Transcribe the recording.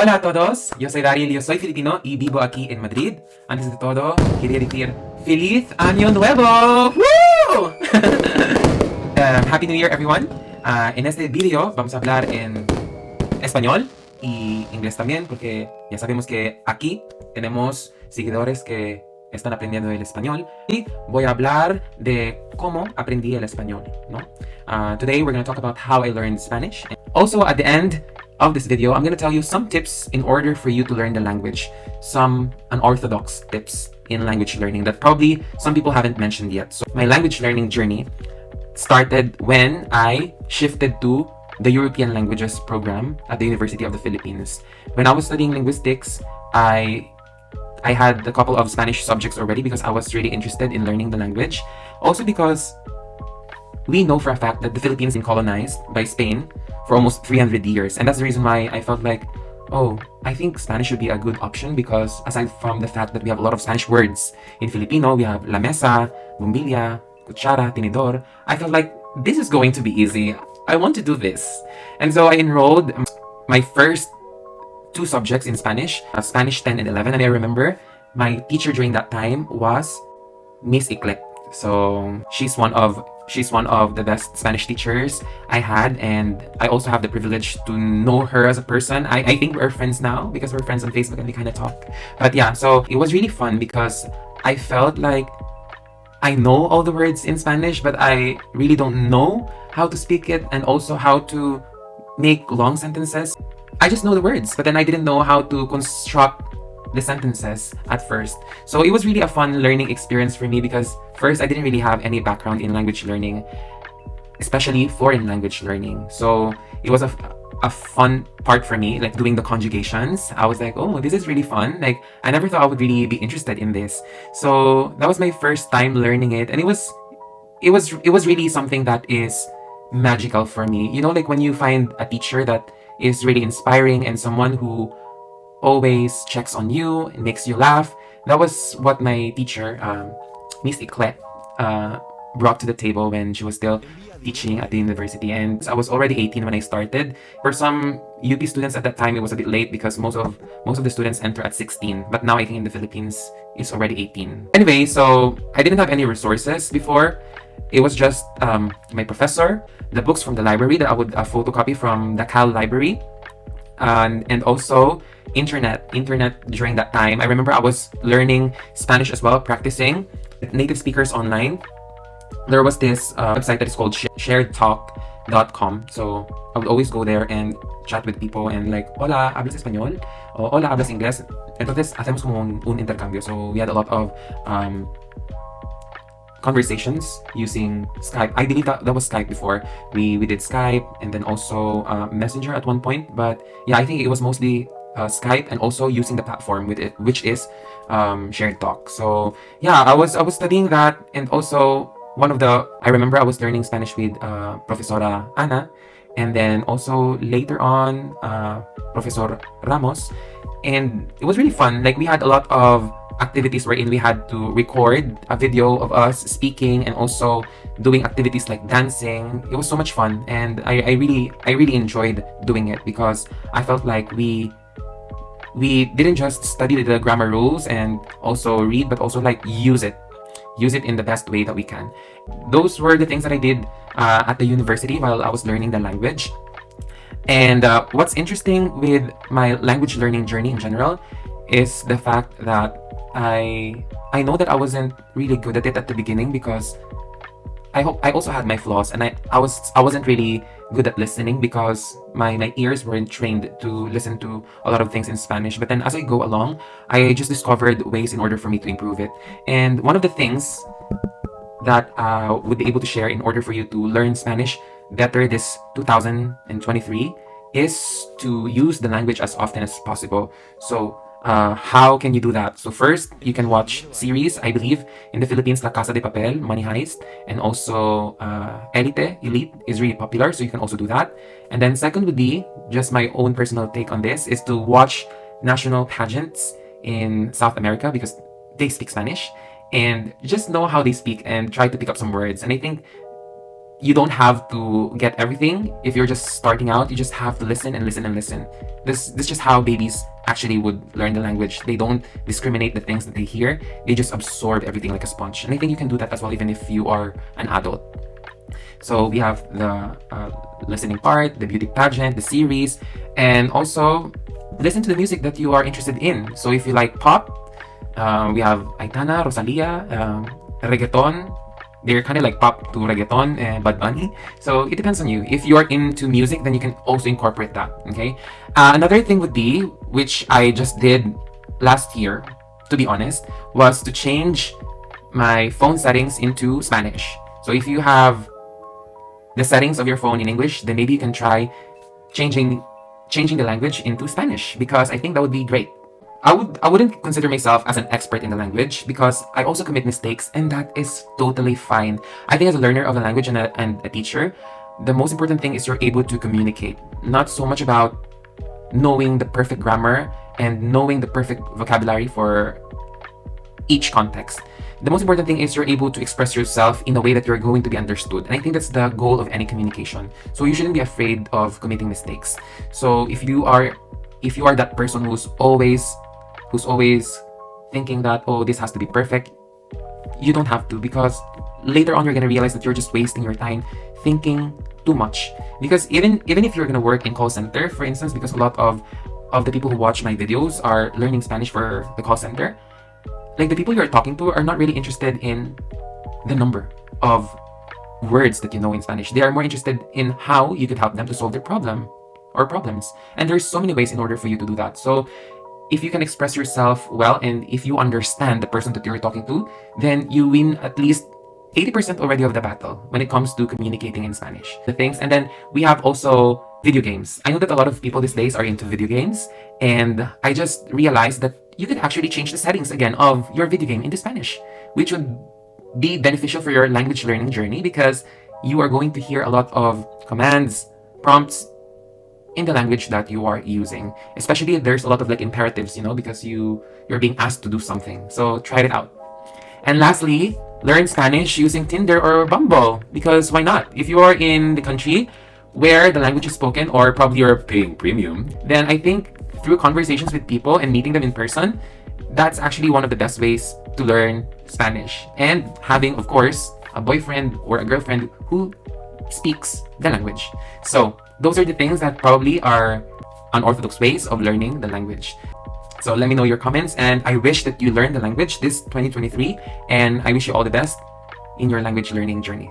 Hola a todos, yo soy Daryl, yo soy filipino y vivo aquí en Madrid. Antes de todo, quería decir ¡Feliz Año Nuevo! ¡Woo! Happy New Year, everyone. En este video vamos a hablar en español y inglés también, porque ya sabemos que aquí tenemos seguidores que están aprendiendo el español y voy a hablar de cómo aprendí el español, ¿no? Today we're going to talk about how I learned Spanish. Also, at the end of this video, I'm going to tell you some tips in order for you to learn the language, some unorthodox tips in language learning that probably some people haven't mentioned yet. So my language learning journey started when I shifted to the European Languages program at the University of the Philippines. When I was studying linguistics, I had a couple of Spanish subjects already because I was really interested in learning the language. Also because we know for a fact that the Philippines has been colonized by Spain for almost 300 years. And that's the reason why I felt like, oh, I think Spanish should be a good option because aside from the fact that we have a lot of Spanish words in Filipino, we have la mesa, bombilla, cuchara, tinidor, I felt like this is going to be easy. I want to do this. And so I enrolled my first two subjects in Spanish, Spanish 10 and 11. And I remember my teacher during that time was Miss Iclet. So she's one of the best Spanish teachers I had, and I also have the privilege to know her as a person. I think we're friends now because we're friends on Facebook and we kind of talk. But yeah, so it was really fun because I felt like I know all the words in Spanish, but I really don't know how to speak it and also how to make long sentences. I just know the words, but then I didn't know how to construct the sentences at first. So it was really a fun learning experience for me because first, I didn't really have any background in language learning, especially foreign language learning. So it was a fun part for me, like doing the conjugations. I was like, oh, this is really fun. Like, I never thought I would really be interested in this. So that was my first time learning it, and it was really something that is magical for me. You know, like when you find a teacher that is really inspiring and someone who always checks on you and makes you laugh. That was what my teacher, Miss Iclet, brought to the table when she was still teaching at the university. And I was already 18 when I started. For some UP students at that time, it was a bit late because most of the students enter at 16. But now I think in the Philippines, it's already 18. Anyway, so I didn't have any resources before. It was just my professor, the books from the library that I would photocopy from the Cal library, and also internet during that time. I remember I was learning Spanish as well, practicing native speakers online. There was this website that is called sharedtalk.com. So I would always go there and chat with people and like, hola, hablas español? O hola, hablas inglés? Entonces, hacemos como un intercambio. So we had a lot of conversations using Skype. I believe that was Skype before. We did Skype and then also Messenger at one point. But yeah, I think it was mostly Skype and also using the platform with it, which is Shared Talk. So yeah, I was studying that, and also I remember I was learning Spanish with Profesora Ana, and then also later on Professor Ramos, and it was really fun. Like we had a lot of activities wherein we had to record a video of us speaking and also doing activities like dancing. It was so much fun, and I really enjoyed doing it because I felt like we didn't just study the grammar rules and also read, but also like use it in the best way that we can. Those were the things that I did at the university while I was learning the language. And what's interesting with my language learning journey in general is the fact that I know that I wasn't really good at it at the beginning because I also had my flaws, and I wasn't really good at listening because my ears weren't trained to listen to a lot of things in Spanish. But then as I go along, I just discovered ways in order for me to improve it. And one of the things that I would be able to share in order for you to learn Spanish better this 2023 is to use the language as often as possible. So how can you do that? So first, you can watch series. I believe in the Philippines, La Casa de Papel, Money Heist, and also Elite is really popular, so you can also do that. And then second would be, just my own personal take on this, is to watch national pageants in South America because they speak Spanish, and just know how they speak and try to pick up some words. And I think you don't have to get everything. If you're just starting out, you just have to listen and listen and listen. This is just how babies actually would learn the language. They don't discriminate the things that they hear. They just absorb everything like a sponge. And I think you can do that as well even if you are an adult. So we have the listening part, the beauty pageant, the series, and also listen to the music that you are interested in. So if you like pop, we have Aitana, Rosalia, reggaeton. They're kind of like pop to reggaeton and Bad Bunny. So it depends on you. If you're into music, then you can also incorporate that. Okay. Another thing would be, which I just did last year, to be honest, was to change my phone settings into Spanish. So if you have the settings of your phone in English, then maybe you can try changing the language into Spanish, because I think that would be great. I wouldn't consider myself as an expert in the language because I also commit mistakes, and that is totally fine. I think as a learner of a language and a teacher, the most important thing is you're able to communicate. Not so much about knowing the perfect grammar and knowing the perfect vocabulary for each context. The most important thing is you're able to express yourself in a way that you're going to be understood. And I think that's the goal of any communication. So you shouldn't be afraid of committing mistakes. So if you are that person who's always thinking that, oh, this has to be perfect, you don't have to, because later on you're gonna realize that you're just wasting your time thinking too much. Because even if you're gonna work in call center, for instance, because a lot of the people who watch my videos are learning Spanish for the call center, like the people you're talking to are not really interested in the number of words that you know in Spanish. They are more interested in how you could help them to solve their problem or problems. And there's so many ways in order for you to do that. So if you can express yourself well, and if you understand the person that you're talking to, then you win at least 80% already of the battle when it comes to communicating in Spanish. The things, and then we have also video games. I know that a lot of people these days are into video games, and I just realized that you could actually change the settings again of your video game into Spanish, which would be beneficial for your language learning journey, because you are going to hear a lot of commands, prompts in the language that you are using. Especially if there's a lot of like imperatives, because you're being asked to do something. So try it out. And lastly, learn Spanish using Tinder or Bumble, because why not? If you are in the country where the language is spoken, or probably you're paying premium, then I think through conversations with people and meeting them in person, that's actually one of the best ways to learn Spanish. And having, of course, a boyfriend or a girlfriend who speaks the language. So those are the things that probably are unorthodox ways of learning the language. So let me know your comments, and I wish that you learn the language this 2023, and I wish you all the best in your language learning journey.